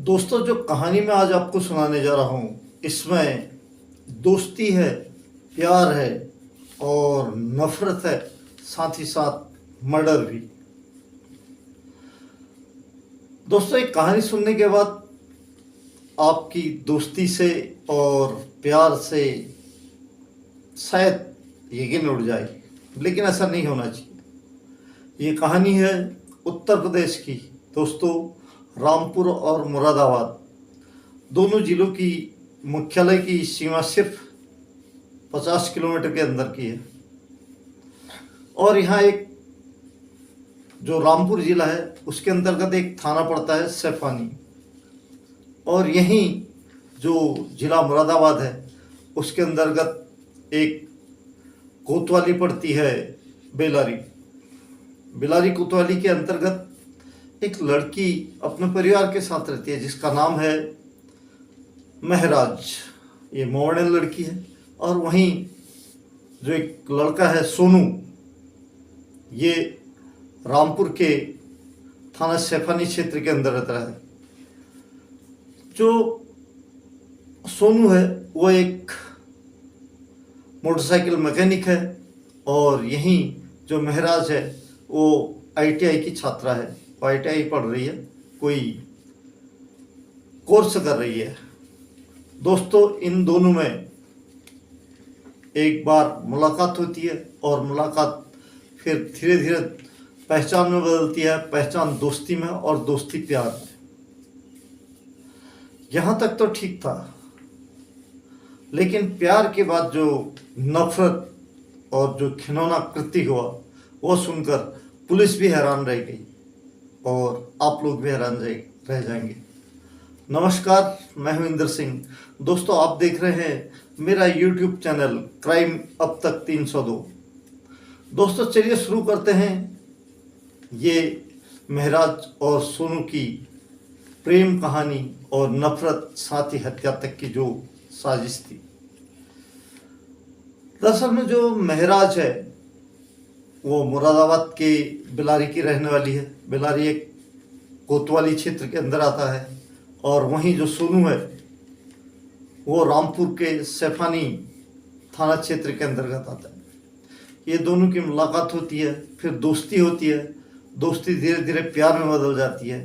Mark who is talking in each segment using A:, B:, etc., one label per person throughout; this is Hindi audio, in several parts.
A: दोस्तों, जो कहानी मैं आज आपको सुनाने जा रहा हूँ, इसमें दोस्ती है, प्यार है और नफरत है, साथ ही साथ मर्डर भी। दोस्तों, एक कहानी सुनने के बाद आपकी दोस्ती से और प्यार से शायद यकीन उड़ जाए, लेकिन ऐसा नहीं होना चाहिए। ये कहानी है उत्तर प्रदेश की। दोस्तों, रामपुर और मुरादाबाद दोनों जिलों की मुख्यालय की सीमा सिर्फ 50 किलोमीटर के अंदर की है। और यहाँ एक जो रामपुर जिला है उसके अंतर्गत एक थाना पड़ता है सैफानी, और यहीं जो जिला मुरादाबाद है उसके अंतर्गत एक कोतवाली पड़ती है, बेलारी। बेलारी कोतवाली के अंतर्गत एक लड़की अपने परिवार के साथ रहती है जिसका नाम है महराज। ये मॉडर्न लड़की है। और वहीं जो एक लड़का है सोनू, ये रामपुर के थाना सैफानी क्षेत्र के अंदर रहता है। जो सोनू है वो एक मोटरसाइकिल मैकेनिक है, और यहीं जो महराज है वो आईटीआई की छात्रा है। वो आईटीआई पढ़ रही है, कोई कोर्स कर रही है। दोस्तों, इन दोनों में एक बार मुलाकात होती है और मुलाकात फिर धीरे धीरे पहचान में बदलती है, पहचान दोस्ती में और दोस्ती प्यार में। यहाँ तक तो ठीक था, लेकिन प्यार के बाद जो नफरत और जो घिनौना कृत्य हुआ वो सुनकर पुलिस भी हैरान रह गई और आप लोग भी हैरान रह जाएंगे। नमस्कार, मैं हूं इंदर सिंह। दोस्तों, आप देख रहे हैं मेरा यूट्यूब चैनल क्राइम अब तक 302। दोस्तों, चलिए शुरू करते हैं ये महराज और सोनू की प्रेम कहानी और नफरत साथ ही हत्या तक की जो साजिश थी। दरअसल में जो महराज है वो मुरादाबाद के बेलारी की रहने वाली है। बेलारी एक कोतवाली क्षेत्र के अंदर आता है, और वहीं जो सोनू है वो रामपुर के सैफानी थाना क्षेत्र के अंतर्गत आता है। ये दोनों की मुलाकात होती है, फिर दोस्ती होती है। दोस्ती धीरे धीरे प्यार में बदल जाती है,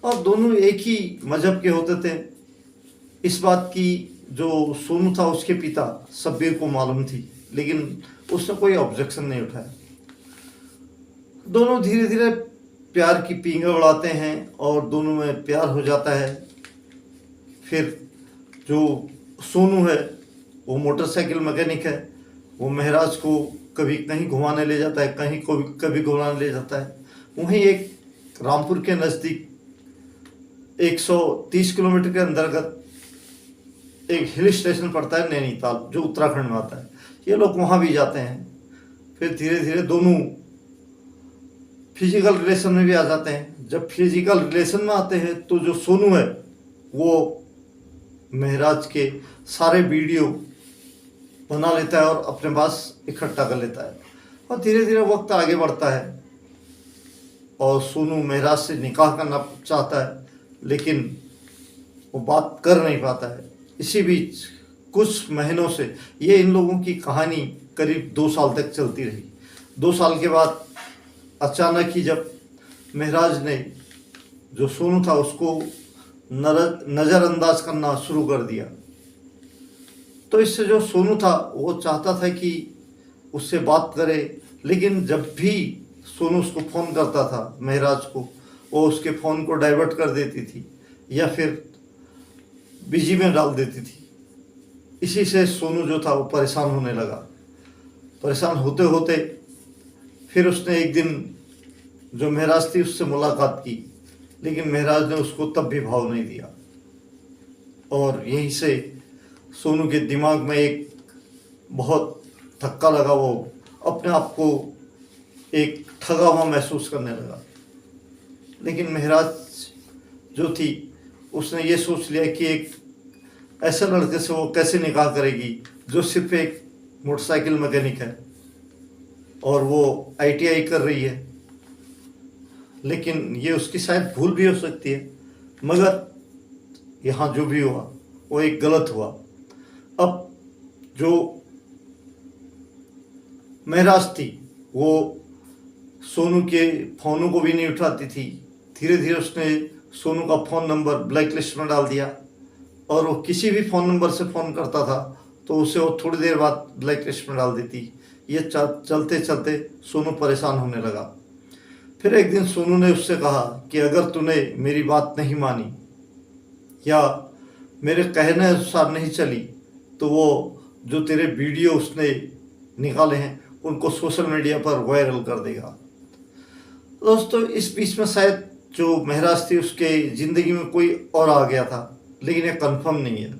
A: और दोनों एक ही मजहब के होते थे। इस बात की जो सोनू था उसके पिता शब्बीर को मालूम थी, लेकिन उसने कोई ऑब्जेक्शन नहीं उठाया। दोनों धीरे धीरे प्यार की पींगे उड़ाते हैं और दोनों में प्यार हो जाता है। फिर जो सोनू है वो मोटरसाइकिल मैकेनिक है। वो महराज को कभी कहीं घुमाने ले जाता है, कहीं को कभी घुमाने ले जाता है। वहीं एक रामपुर के नज़दीक 130 किलोमीटर के अंतर्गत एक हिल स्टेशन पड़ता है नैनीताल, जो उत्तराखंड में आता है। ये लोग वहाँ भी जाते हैं। फिर धीरे धीरे दोनों फिजिकल रिलेशन में भी आ जाते हैं। जब फिजिकल रिलेशन में आते हैं तो जो सोनू है वो महराज के सारे वीडियो बना लेता है और अपने पास इकट्ठा कर लेता है। और धीरे धीरे वक्त आगे बढ़ता है और सोनू महराज से निकाह करना चाहता है, लेकिन वो बात कर नहीं पाता है। इसी बीच कुछ महीनों से ये इन लोगों की कहानी करीब 2 साल तक चलती रही। 2 साल के बाद अचानक ही जब महराज ने जो सोनू था उसको नज़रअंदाज करना शुरू कर दिया, तो इससे जो सोनू था वो चाहता था कि उससे बात करे, लेकिन जब भी सोनू उसको फ़ोन करता था महराज को, वो उसके फ़ोन को डाइवर्ट कर देती थी या फिर बिजी में डाल देती थी। इसी से सोनू जो था वो परेशान होने लगा। परेशान होते होते फिर उसने एक दिन जो महराज थी उससे मुलाकात की, लेकिन महराज ने उसको तब भी भाव नहीं दिया। और यहीं से सोनू के दिमाग में एक बहुत धक्का लगा। वो अपने आप को एक ठगा हुआ महसूस करने लगा। लेकिन महराज जो थी उसने ये सोच लिया कि एक ऐसे लड़के से वो कैसे निकाह करेगी जो सिर्फ एक मोटरसाइकिल मैकेनिक है और वो आईटीआई कर रही है। लेकिन ये उसकी शायद भूल भी हो सकती है, मगर यहाँ जो भी हुआ वो एक गलत हुआ। अब जो महराज थी वो सोनू के फ़ोनों को भी नहीं उठाती थी। धीरे धीरे उसने सोनू का फ़ोन नंबर ब्लैक लिस्ट में डाल दिया और वो किसी भी फ़ोन नंबर से फ़ोन करता था तो उसे वो थोड़ी देर बाद ब्लैक लिस्ट में डाल देती। ये चलते चलते सोनू परेशान होने लगा। फिर एक दिन सोनू ने उससे कहा कि अगर तूने मेरी बात नहीं मानी या मेरे कहने अनुसार नहीं चली तो वो जो तेरे वीडियो उसने निकाले हैं उनको सोशल मीडिया पर वायरल कर देगा। दोस्तों, इस बीच में शायद जो महराज थी उसके ज़िंदगी में कोई और आ गया था, लेकिन ये कंफर्म नहीं है।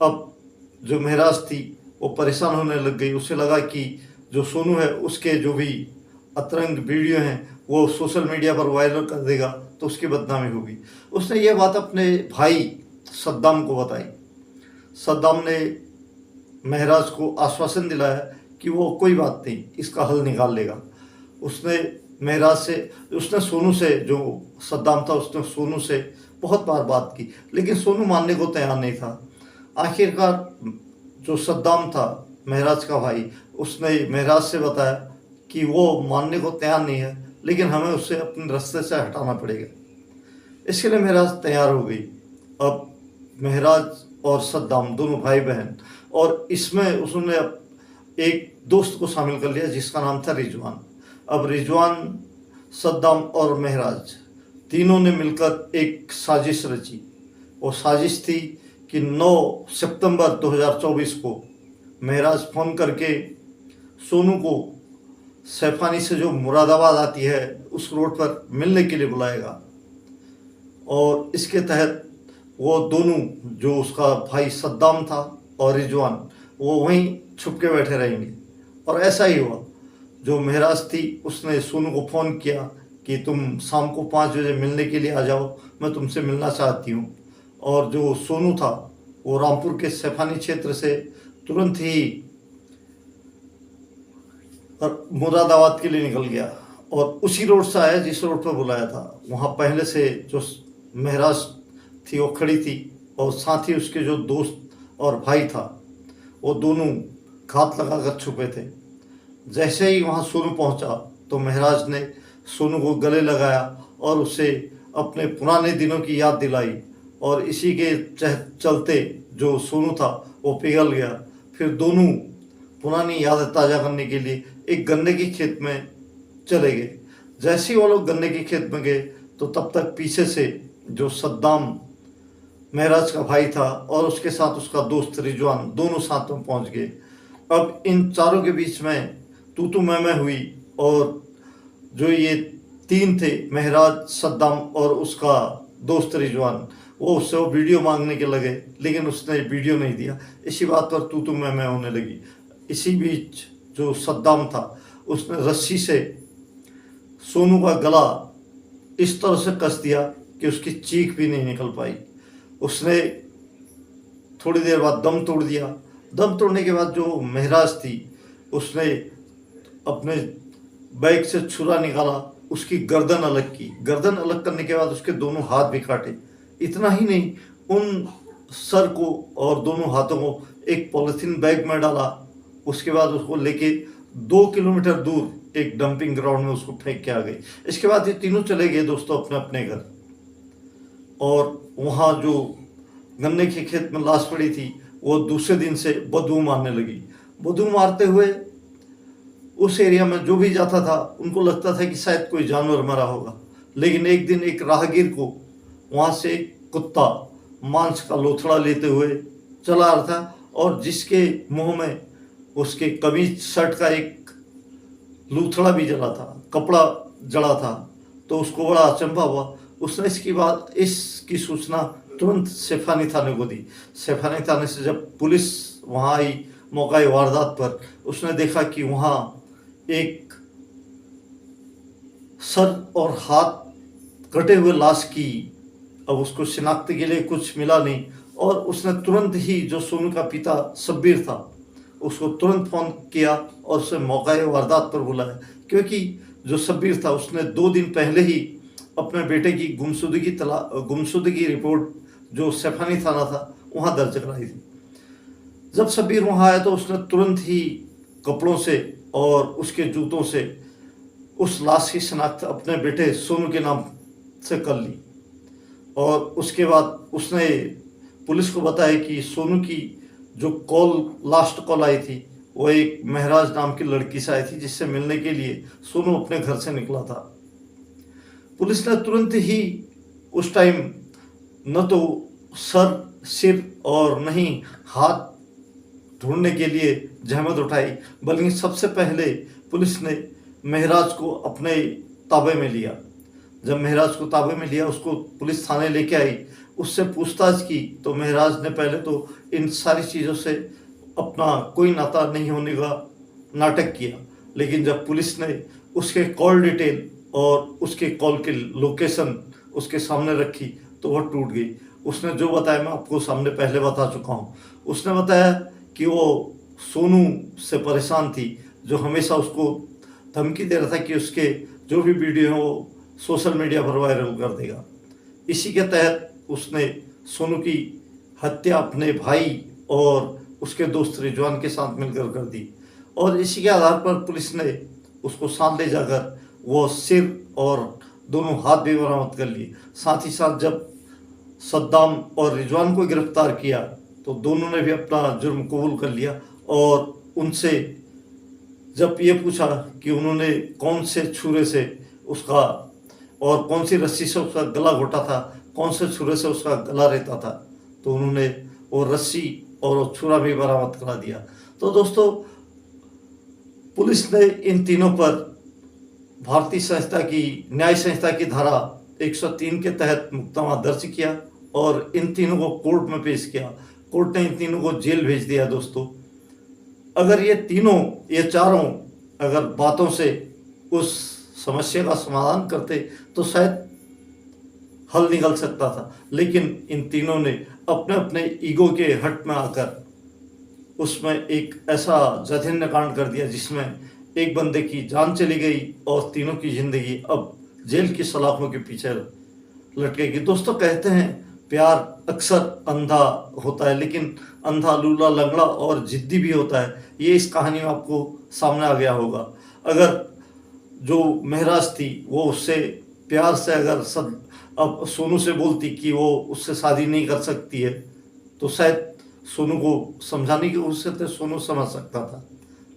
A: अब जो महराज थी वो परेशान होने लग गई। उसे लगा कि जो सोनू है उसके जो भी अतरंग वीडियो हैं वो सोशल मीडिया पर वायरल कर देगा तो उसकी बदनामी होगी। उसने ये बात अपने भाई सद्दाम को बताई। सद्दाम ने महराज को आश्वासन दिलाया कि वो कोई बात नहीं, इसका हल निकाल लेगा। उसने सोनू से, जो सद्दाम था उसने सोनू से बहुत बार बात की, लेकिन सोनू मानने को तैयार नहीं था। आखिरकार जो सद्दाम था महराज का भाई, उसने महराज से बताया कि वो मानने को तैयार नहीं है, लेकिन हमें उसे अपने रास्ते से हटाना पड़ेगा। इसके लिए महराज तैयार हो गई। अब महराज और सद्दाम दोनों भाई बहन, और इसमें उसने एक दोस्त को शामिल कर लिया जिसका नाम था रिजवान। अब रिजवान, सद्दाम और महराज तीनों ने मिलकर एक साजिश रची। वो साजिश थी कि 9 सितंबर 2024 को महराज फ़ोन करके सोनू को सैफानी से जो मुरादाबाद आती है उस रोड पर मिलने के लिए बुलाएगा, और इसके तहत वो दोनों, जो उसका भाई सद्दाम था और रिजवान, वो वहीं छुप के बैठे रहेंगे। और ऐसा ही हुआ। जो महराज थी उसने सोनू को फ़ोन किया कि तुम शाम को 5 बजे मिलने के लिए आ जाओ, मैं तुमसे मिलना चाहती हूँ। और जो सोनू था वो रामपुर के सैफानी क्षेत्र से तुरंत ही मुरादाबाद के लिए निकल गया और उसी रोड से आया जिस रोड पर बुलाया था। वहाँ पहले से जो महराज थी वो खड़ी थी, और साथ ही उसके जो दोस्त और भाई था वो दोनों घात लगाकर छुपे थे। जैसे ही वहाँ सोनू पहुँचा तो महराज ने सोनू को गले लगाया और उसे अपने पुराने दिनों की याद दिलाई, और इसी के चलते जो सोनू था वो पिघल गया। फिर दोनों पुरानी यादें ताज़ा करने के लिए एक गन्ने के खेत में चले गए। जैसे ही वो लोग गन्ने के खेत में गए तो तब तक पीछे से जो सद्दाम महराज का भाई था और उसके साथ उसका दोस्त रिजवान, दोनों साथ में पहुंच गए। अब इन चारों के बीच में तू मैं हुई, और जो ये तीन थे, महराज, सद्दाम और उसका दोस्त रिजवान, वो उससे वो वीडियो मांगने के लगे, लेकिन उसने वीडियो नहीं दिया। इसी बात पर तू मैं होने लगी। इसी बीच जो सद्दाम था उसने रस्सी से सोनू का गला इस तरह से कस दिया कि उसकी चीख भी नहीं निकल पाई। उसने थोड़ी देर बाद दम तोड़ दिया। दम तोड़ने के बाद जो महराज थी उसने अपने बैग से छुरा निकाला, उसकी गर्दन अलग की। गर्दन अलग करने के बाद उसके दोनों हाथ भी काटे। इतना ही नहीं, उन सर को और दोनों हाथों को एक पॉलिथीन बैग में डाला। उसके बाद उसको लेके 2 किलोमीटर दूर एक डंपिंग ग्राउंड में उसको फेंक के आ गई। इसके बाद ये तीनों चले गए दोस्तों अपने अपने घर, और वहाँ जो गन्ने के खेत में लाश पड़ी थी वो दूसरे दिन से बदबू मारने लगी। बदबू मारते हुए उस एरिया में जो भी जाता था उनको लगता था कि शायद कोई जानवर मरा होगा। लेकिन एक दिन एक राहगीर को वहाँ से एक कुत्ता मांस का लोथड़ा लेते हुए चला आ रहा था, और जिसके मुंह में उसके कमीज शर्ट का एक लूथड़ा भी जला था, कपड़ा जला था। तो उसको बड़ा अचंभा हुआ। उसने इसकी सूचना तुरंत सैफानी थाने को दी। सैफानी थाने से जब पुलिस वहाँ आई मौका वारदात पर, उसने देखा कि वहाँ एक सर और हाथ कटे हुए लाश की, अब उसको शिनाख्त के लिए कुछ मिला नहीं, और उसने तुरंत ही जो सोनू का पिता शब्बीर था उसको तुरंत फ़ोन किया और उसे मौका वारदात पर बुलाया, क्योंकि जो शब्बीर था उसने 2 दिन पहले ही अपने बेटे की गुमशुदगी रिपोर्ट जो सैफानी थाना था वहाँ दर्ज कराई थी। जब शब्बीर वहाँ आया तो उसने तुरंत ही कपड़ों से और उसके जूतों से उस लाश की शनाख्त अपने बेटे सोनू के नाम से कर ली और उसके बाद उसने पुलिस को बताया कि सोनू की जो लास्ट कॉल आई थी वो एक महराज नाम की लड़की से आई थी जिससे मिलने के लिए सोनू अपने घर से निकला था। पुलिस ने तुरंत ही उस टाइम न तो सर, सिर और न ही हाथ ढूंढने के लिए जहमत उठाई, बल्कि सबसे पहले पुलिस ने महराज को अपने ताबे में लिया। जब महराज को ताबे में लिया, उसको पुलिस थाने लेके आई, उससे पूछताछ की तो महराज ने पहले तो इन सारी चीज़ों से अपना कोई नाता नहीं होने का नाटक किया, लेकिन जब पुलिस ने उसके कॉल डिटेल और उसके कॉल की लोकेशन उसके सामने रखी तो वह टूट गई। उसने जो बताया मैं आपको सामने पहले बता चुका हूँ। उसने बताया कि वो सोनू से परेशान थी, जो हमेशा उसको धमकी दे रहा था कि उसके जो भी वीडियो हैं वो सोशल मीडिया पर वायरल कर देगा। इसी के तहत उसने सोनू की हत्या अपने भाई और उसके दोस्त रिजवान के साथ मिलकर कर दी और इसी के आधार पर पुलिस ने उसको साथ ले जाकर वो सिर और दोनों हाथ भी बरामद कर लिए। साथ ही साथ जब सद्दाम और रिजवान को गिरफ्तार किया तो दोनों ने भी अपना जुर्म कबूल कर लिया और उनसे जब ये पूछा कि उन्होंने कौन से छुरे से उसका और कौन सी रस्सी से उसका गला घोटा था, कौन से छुरे से उसका गला रहता था, तो उन्होंने वो रस्सी और वो छुरा भी बरामद करा दिया। तो दोस्तों, पुलिस ने इन तीनों पर भारतीय संस्था की न्याय संस्था की धारा 103 के तहत मुकदमा दर्ज किया और इन तीनों को कोर्ट में पेश किया। कोर्ट ने इन तीनों को जेल भेज दिया। दोस्तों, अगर ये चारों अगर बातों से उस समस्या का समाधान करते तो शायद हल निकल सकता था, लेकिन इन तीनों ने अपने अपने ईगो के हट में आकर उसमें एक ऐसा जघन्य कांड कर दिया जिसमें एक बंदे की जान चली गई और तीनों की जिंदगी अब जेल की सलाखों के पीछे लटकेगी। दोस्तों, कहते हैं प्यार अक्सर अंधा होता है, लेकिन अंधा, लूला, लंगड़ा और जिद्दी भी होता है। ये इस कहानी में आपको सामने आ गया होगा। अगर जो महराज थी वो उससे प्यार से अगर अब सोनू से बोलती कि वो उससे शादी नहीं कर सकती है तो शायद सोनू को समझाने की कोशिश करते, सोनू समझ सकता था,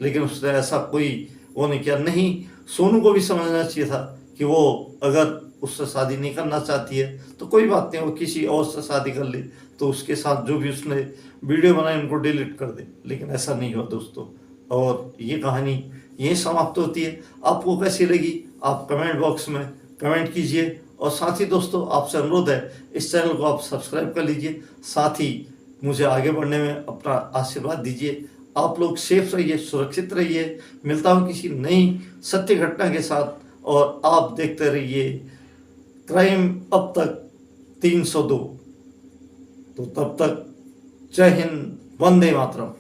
A: लेकिन उसने ऐसा कोई वो नहीं किया। नहीं, सोनू को भी समझना चाहिए था कि वो अगर उससे शादी नहीं करना चाहती है तो कोई बात नहीं, वो किसी और से शादी कर ले, तो उसके साथ जो भी उसने वीडियो बनाए उनको डिलीट कर दे, लेकिन ऐसा नहीं हुआ दोस्तों। और ये कहानी यहीं समाप्त होती है। आपको कैसी लगी आप कमेंट बॉक्स में कमेंट कीजिए और साथ ही दोस्तों आपसे अनुरोध है इस चैनल को आप सब्सक्राइब कर लीजिए, साथ ही मुझे आगे बढ़ने में अपना आशीर्वाद दीजिए। आप लोग सेफ रहिए, सुरक्षित रहिए। मिलता हूँ किसी नई सत्य घटना के साथ और आप देखते रहिए क्राइम अब तक 302। तो तब तक जय हिंद, वंदे मातरम।